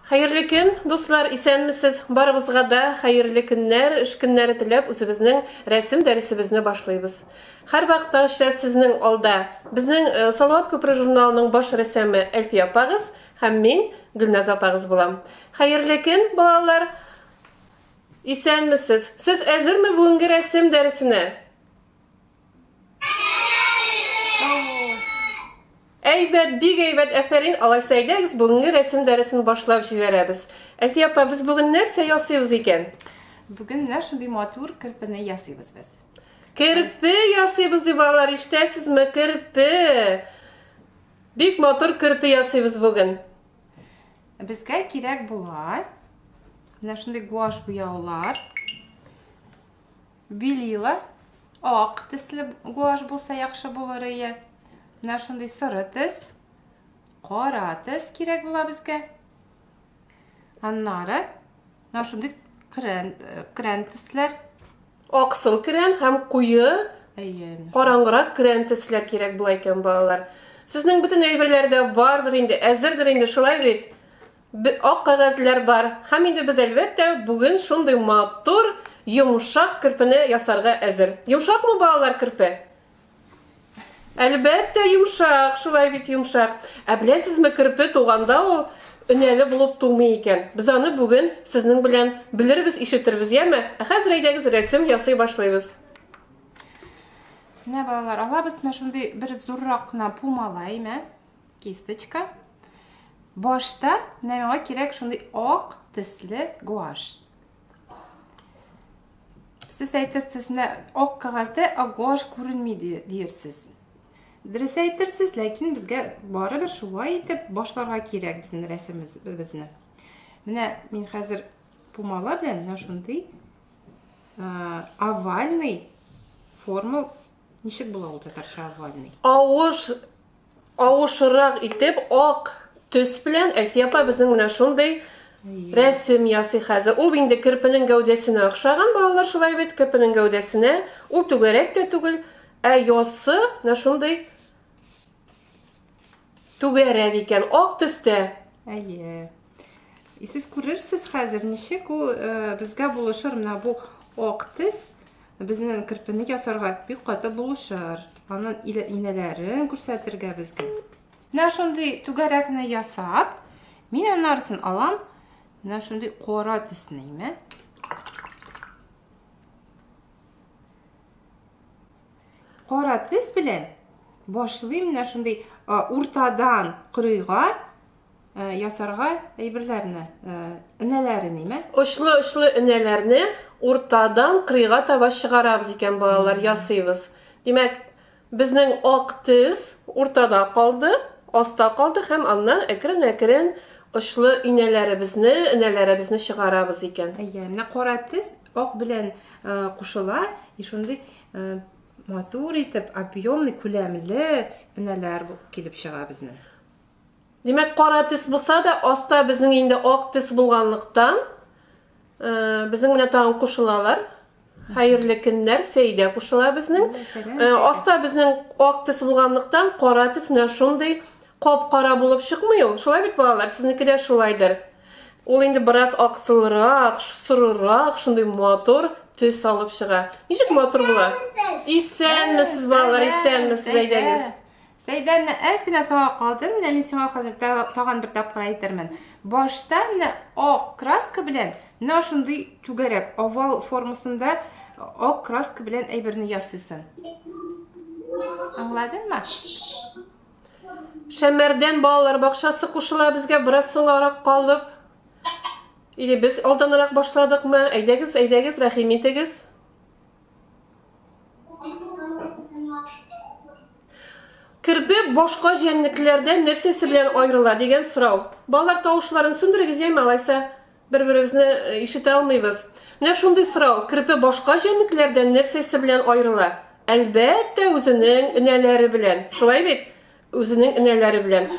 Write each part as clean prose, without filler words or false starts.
Hayırlı gün, dostlar, исәнмесез? Барыбызга да hayırlı günler, эш көннәре теләп, үзебезнең рәсем дәресебезне башлыйбыз. Һәр вакыттагыча сезнең алда безнең Салават Күпре журналының баш рәссамы Әлфия апагыз һәм мин Гөлназ апагыз булам. Hayırlı gün, балалар. Исәнмесез? Сез әзерме бүгенге рәсем дәресенә? Әйбәт, бик әйбәт, әфәрин. Алайса әйдәгез, бүгенге рәсем дәресен башлап җибәрәбез. Әлфия апа, без бүген нәрсә ясыйбыз икән? Бүген менә шундый матур керпене ясыйбыз без. Керпе ясыйбыз ди балалар, ишетәсезме? Керпе. Бик матур керпе ясыйбыз бүген. Безгә кирәк була менә шундый гуаш буяулар. Билила, ак төсле гуаш булса яхшы булыр иде. Менә шундый сары төс, кара төс кирәк була безгә. Аннары менә шундый крен төсләр. Аксыл крен һәм куе, караңгырак крен төсләр кирәк була икән балалар. Сезнең бөтен әйберләрдә бардыр инде, әзердер инде, шулай бит. Ак кагазлар бар. Һәм инде без әлбәттә бүген шундый матур, йомшак керпене ясарга әзер. Йомшакмы балалар керпе? Әлбәттә йомшак, шулай бит йомшак. Ә беләсезме, керпе туганда ул өнәле булып тумый икән. Без аны бүген сезнең белән белербез, ишетербез, яме? Ә хәзер әйдәгез рәсем ясый башлыйбыз. Менә балалар, алабыз менә шундый бер зуррак кына пумалайме, кисточка. Башта нәмәгә кирәк шундый ак төсле гуаш. Сез әйтерсез, менә ак кагазда гуаш күренми диерсез. Дөрес әйтерсез, ләкин безгә барыбер шулай итеп башларга кирәк безнең рәсемебезне. Менә мин хәзер пумала белән менә шундый овальный форма, ничек була ул татарча овальный? Авышрак итеп ак төс белән Әлфия апа безнең менә шундый рәсем ясый хәзер. Ул инде керпенең гәүдәсенә охшаган, балалар, шулай бит, керпенең гәүдәсенә. Ул түгәрәк тә түгел, ә ясы менә шундый түгәрәк икән, ак төстә. Әйе. Сез күрерсез хәзер ничек ул безгә булышыр, менә бу ак төс безнең керпене ясарга бик каты булышыр. Аның инәләрен күрсәтергә безгә. Менә шундый түгәрәкне ясап, мин анарысын алам. Менә шундый кара төснеме? Кара төс белән башлыйм менә шундый уртадан кырыйга ясарга әйберләрне, энәләрне, Очлы энәләрне уртадан кырыйга таба чыгарабыз икән, балалар, ясыйбыз. Димәк, безнең ак төс уртада калды, аста калды һәм аннан әкрен-әкрен очлы энәләребезне чыгарабыз икән. Әйе, менә кара төс ак белән кушыла, шундый матур итеп, объемный, күләмле энәләр килеп чыга безнең. Димәк, кара төс булса да, аста безнең инде ак төс булганлыктан, безнең менә тагын кушылалар. Hayırlı günler, Сәйдә кушыла безнең. Аста безнең ак төс булганлыктан, кара төс менә шундый кап-кара булып чыкмый ул. Шулай бит, балалар, сезнеке дә шулайдыр. Ул инде бераз аксылрак, сорырак, шундый матур төс алып чыга. Ничек матур була? Исәнмесез, балалар, исәнмесез, әйдәгез. Сәйдәне әз генә соңга калдым, менә мин сиңа хәзер тагын бер тапкыр әйтермен. Башта менә ак краска белән, менә шундый түгәрәк овал формасында ак краска белән әйберне ясыйсың. Аңладыңмы? Шәмәрдән балалар бакчасы кушыла безгә, бераз соңгарак калып. Или без алданрак башладыкмы? Әйдәгез, рәхим итегез. Керпе башка җәнлекләрдән нәрсәсе белән аерыла дигән сорау. Балалар, тавышларын сүндерегез, яме, алайса бер-беребезне ишетә алмыйбыз. Менә шундый сорау. Керпе башка җәнлекләрдән нәрсәсе белән аерыла? Әлбәттә, үзенең энәләре белән. Шулай бит? Үзенең энәләре белән.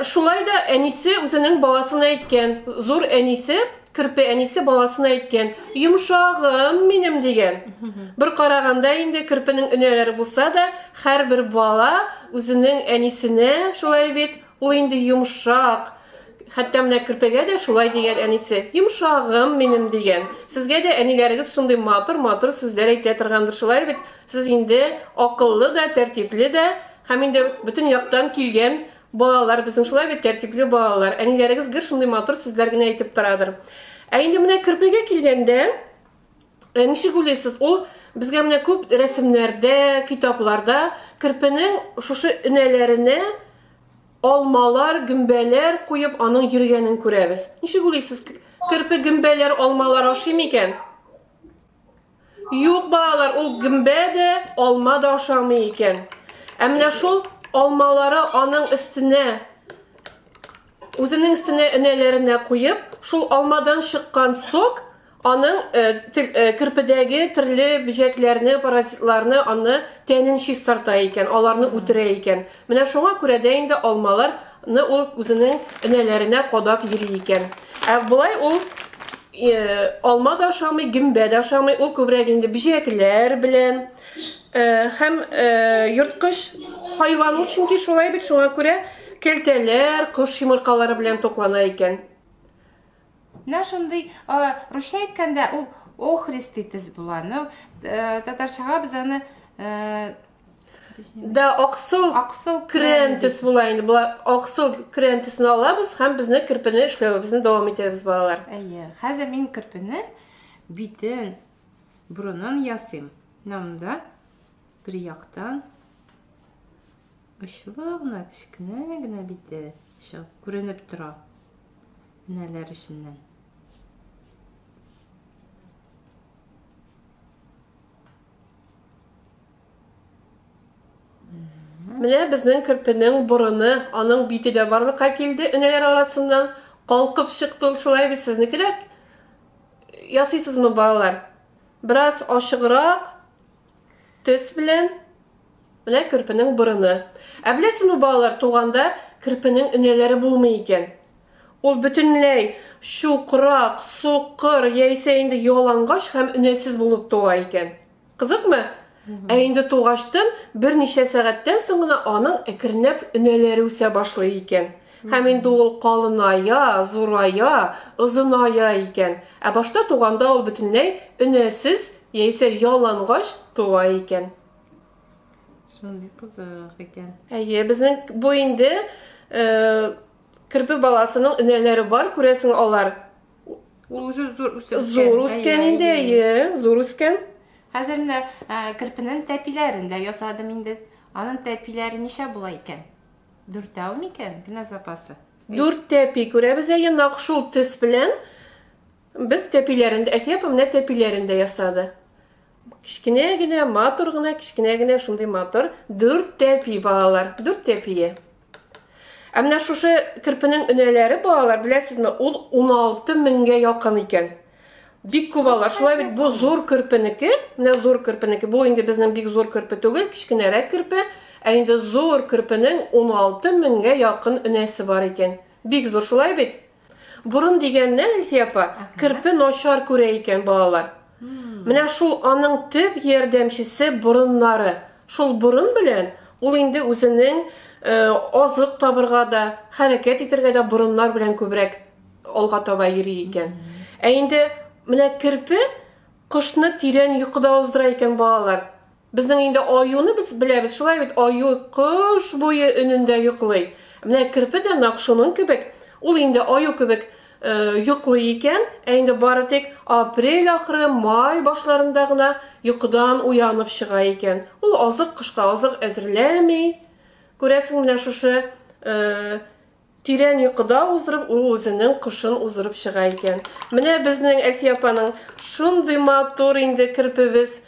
Шулай да әнисе үзенең баласына әйткән. Зур әнисе, керпе әнисе баласына әйткән. Йомшагым минем дигән. Бер караганда инде керпенең энәләре булса да, һәрбер бала үзенең әнисенә, шулай бит, ул инде йомшак, Hatta менә Kirpegә дә шулай дигән әнисе. Йомшагым минем дигән. Сезгә дә әниләрегез шундый матур сүзләр әйтә торгандыр шулай бит. Сез инде акыллы да, тәртипле дә, һәм инде бөтен яктан килгән балалар, безнең шулай бит тәртипле балалар. Әниләрегез гөр шундый матур сүзләр генә әйтеп торадыр. Ә инде менә Kirpegә килгәндә, ничек уйлыйсыз? Ул безгә менә күп рәсемнәрдә, китапларда Kirpeның шушы энәләренә алмалар, гөмбәләр куеп аның йөргәнен күрәбез. Ничек уйлыйсыз? Kirpe гөмбәләр, алмалар ашыймы икән? Юк, балалар, ул гөмбә дә, алма да ашамый икән. Ә менә шул алмалары аның өстенә, үзенең өстенә энәләренә куеп, шул алмадан чыккан сок аның Kirpedәге төрле бөҗәкләрне, паразитларны, аны тәнен чистарта икән, аларны үтерә икән. Менә шуңа күрә дә инде алмаларны ул үзенең энәләренә кадап йөри икән. Ә булай ул алма да ашамый, гөмбә дә ашамый, ул күбрәк инде бөҗәкләр белән һәм йырткыч хайван ул, чөнки шулай бит, шуңа күрә кәлтәләр, кош йомыркалары белән туклана икән. Менә шундый русча әйткәндә ул охрист итез була. Татарчага без аны Да аксыл крен төс була инде. Була аксыл крен төсен алабыз һәм безне Kirpене эшләвебезне дәвам итәбез, балалар. Әйе, хәзер мин Kirpене битен, бурынын ясыйм. Намда бер яктан очлы гына, кечкенә генә бите күренеп тора. Нәләр эшеннән. Менә безнең Kirpeның борыны, аның бите дә барлыкка килде, энәләр арасыннан калкып чыкты, шулай бит. Сезнекеләр ясыйсызмы, балалар? Бераз ашыграк төс белән менә Kirpeның борыны. Ә беләсезме, балалар, туганда Kirpeның энәләре булмый икән. Ул бөтенләй шукрак, сукыр, яисә инде ялангач һәм энәсез булып туа икән. Кызыкмы? Ә инде тугачтан берничә сәгатьтән соң гына аның әкренләп энәләре үсә башлый икән. Һәм инде ул калыная, зурая, озыная икән. Ә башта туганда ул бөтенләй энәсез, яисә ялангач туа икән. Шундый кызык икән. Әйе, безнең бу инде Kirpe баласының энәләре бар, күрәсең, алар Уже зур үскән инде, зур үскән. Хәзер менә Kirpeның тәпиләрен дә ясадым инде. Аның тәпиләре ничә була икән? 4 микән? Генә запасы. 4 тәпи күрәбез, нак шул төс белән без тәпиләрен дә, әтиәп менә тәпиләрен дә ясады. Кичкенә генә, матур гына, кичкенә генә шундый матур 4 тәпи, балалар, 4 тәпие. Ә менә шушы Kirpeның энәләре, балалар, беләсезме, ул 16 меңгә якын икән. Бик күп, балалар, шулай бит, бу зур Kirpenеке, менә зур Kirpenеке, бу инде безнең бик зур Kirpe түгел, кичкенәрәк Kirpe, ә инде зур Kirpeның 16 меңгә якын энәсе бар икән. Бик зур, шулай бит. Бурын дигәннән, Әлфия, Kirpe начар күрә икән, балалар. Менә шул аның төп ярдәмчесе борыннары. Шул борын белән ул инде үзенең азык табырга да, хәрәкәт итәргә дә борыннар белән күбрәк алга таба йөри икән. Ә инде менә Kirpe кышны тирән йокыда уздыра икән, балалар. Безнең инде аюны без беләбез, шулай бит, аю кыш буе өнендә йоклый. Менә Kirpe дә нак шуның кебек, ул инде аю кебек йоклый икән, ә инде бары тик апрель ахыры, май башларында гына йокыдан уянып чыга икән. Ул азык, кышка азык әзерләми. Күрәсең, менә шушы тирән йокыда уздырып, ул үзенең кышын уздырып чыга икән. Менә безнең Әлфия апаның шундый матур инде Kirpебез.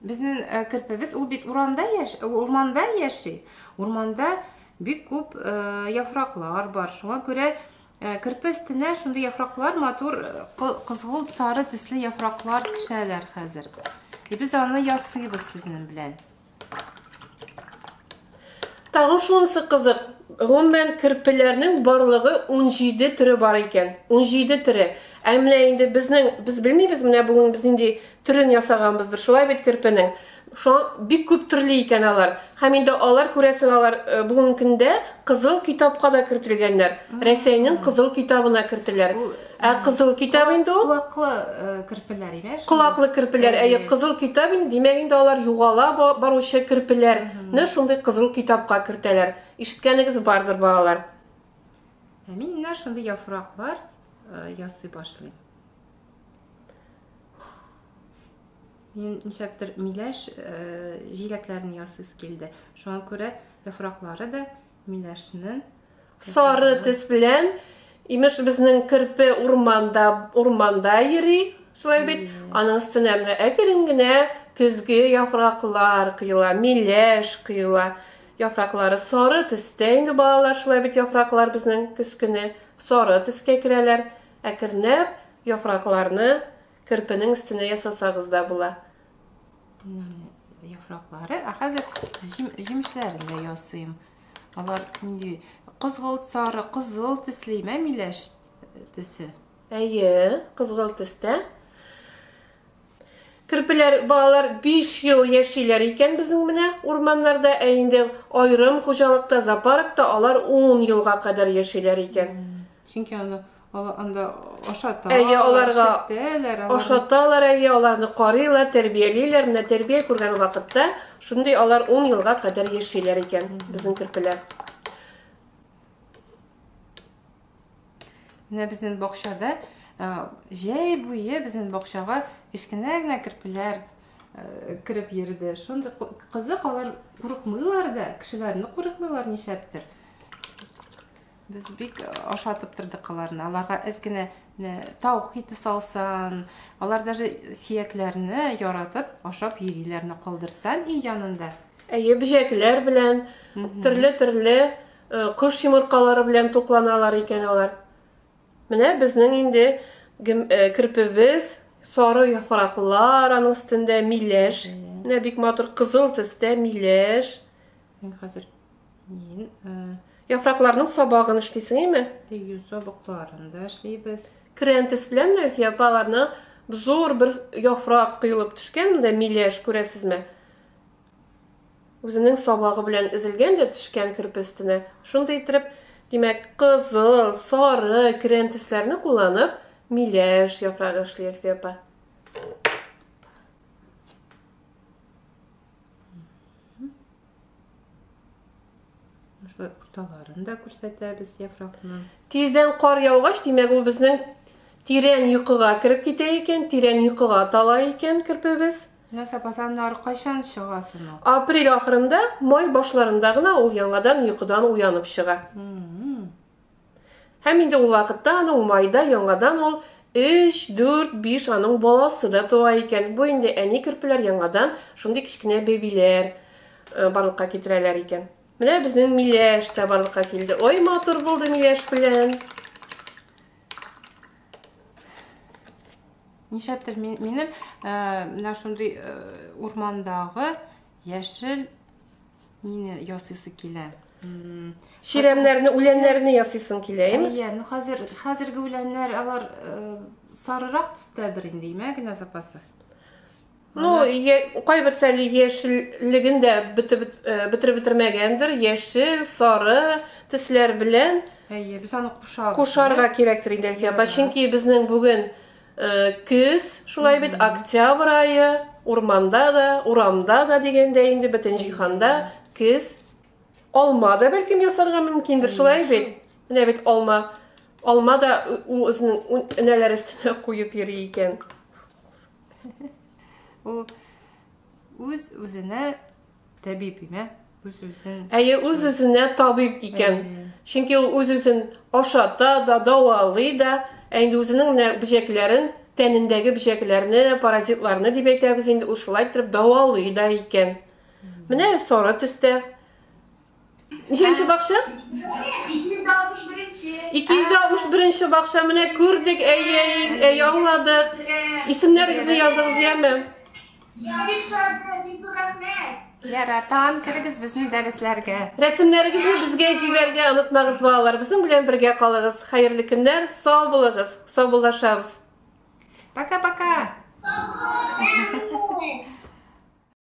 Безнең Kirpебез ул бит урманда яши. Урманда бик күп яфраклар бар. Шуңа күрә Kirpe өстенә шундый яфраклар, матур, кызгылт сары төсле яфраклар төшәләр хәзер. Без аны ясыйбыз сезнең белән. Тагын шунысы кызык. Гомумән кирпеләрнең барлыгы 17 türe бар икән. 17 türe. Әмма инде без белмибез, менә бүген без инде түрен ясаганбыздыр. Шулай бит кирпенең. Бик күп төрле икән алар. Һәм инде алар күрәсең алар бүген көндә кызыл китапка да кертелгәннәр. Рәсәйнең кызыл китабына кертеләр. Кызыл китап инде ул Колаклы кирпеләр имеш. Колаклы кирпеләр. Кызыл китап инде димәк инде алар югала баручы кирпеләрне шундый кызыл китапка кертәләр. Ишеткәнегез бардыр балалар. Мин менә шундый яфраклар ясый башлыйм. Мин ничәктер миләш җиләкләрен ясыйс килде. Шуңа күрә яфраклары да миләшнең Сары төс белән имеш безнең кирпе урманда йөри. Шулай бит. Аның өстенә менә әкрен генә көзге яфраклар кыйла, миләш кыйла. Яфраклары сары төстә инде балалар, шулай бит яфраклар безнең көскене сары төскә керәләр. Әкренәп яфракларны кирпенең өстенә ясасагыз да була. Яфраклары, хәзер җимешләрен дә ясыйм. Алар нинди кызгылт сары, кызыл төслеме миләш төсе. Кызгыл төстә. Кирпеләр балалар 5 ел яшиләр икән безнең менә урманнарда, инде аерым хуҗалыкта, зоопаркта алар 10 елга кадәр яшиләр икән. Чөнки анда ашаталар, аларны карыйлар, тәрбиялиләр. Менә тәрбия күргән вакытта шундый алар 10 елга кадәр яшиләр икән безнең кирпеләр. Менә безнең бакчада җәй буе безнең бакчага кечкенә генә кирпеләр кирип йөрде. Шундый кызык, алар курыкмыйлар да, кешеләрне курыкмыйлар нишәптер. Biz bik ашатып тордык аларны. Аларга әз генә тауык ите салсан, алар даже сөякләрне яратып ашап йөриләр, калдырсан үй янында. Бөҗәкләр белән, төрле кош йомыркалары белән тукланалар икән алар. Менә безнең инде кирпебез сары яфраклар, аның өстендә миләш. Менә бик матур кызыл төстә миләш. Хәзер Яфракларның сабагын эшлисең име? Сабакларын да эшлибез. Крентис белән яфракларны зур бер яфрак кыйлып төшкән, монда миләш күрәсезме? Үзенең сабагы белән изелгән дә төшкән кирпестенә. Шундый итеп, димәк, кызыл, сары крентисләрне кулланып, миләш яфрагы эшләр фепа. Урталарын да күрсәтәбез яфракның. Тиздән кар яугач, димәк, ул безнең тирән йокыга кирип китә икән, тирән йокыга тала икән кирпебез. Нәрсә пазаннар кайчан чыгасың? Апрель ахырында, май башларында гына ул яңадан йокыдан уянып чыга. Һәм инде ул вакытта, аның майда яңадан ул 3, 4, 5 аның баласы да туа икән. Бу инде әни кирпеләр яңадан шундый кичкенә бебиләр барлыкка китерәләр икән. Менә безнең миләш тә барлыкка килде. Ой, матур булды миләш белән. Нишәптер минем менә шундый урмандагы яшел мине ясыйсы килә. Ширәмнәрне, үләннәрне ясыйсың киләме? Хәзерге үләннәр алар сарырак төстәдер инде, генә запасы. Кайберсәле яшеллеген дә бетермәгәндер, яшел, сары төсләр белән без аны кушарга кирәктер инде. Чөнки безнең бүген көз, шулай бит, октябрь айы, урманда да, урамда да дигәндә инде бөтен җиһанда көз. Алма да бәлкем ясарга мөмкиндер, шулай бит. Менә бит алма да үзенең энәләр өстенә куеп йөри икән. Ул үз-үзенә табиб име? Үз-үзенә табиб икән. Чөнки ул үз-үзен ашата да, дәвалый да, инде үзенең бөҗәкләрен, тәнендәге бөҗәкләрне, паразитларны дип әйтәбез инде, ул шулай итеп дәвалый да икән. Менә сары төстә. Ничәнче бакча? 261-нче бакча. Менә күрдек, аңладык. Исемнәрегезне языгыз, яме? Бик шат, бик зур рәхмәт. Яраттан кирегез безнең дәресләргә. Рәсемнәрегезне безгә җибәргә онытмагыз, балалар. Безнең белән бергә калыгыз. Хәерле көннәр, сау булыгыз. Сау булашабыз. Пока-пока.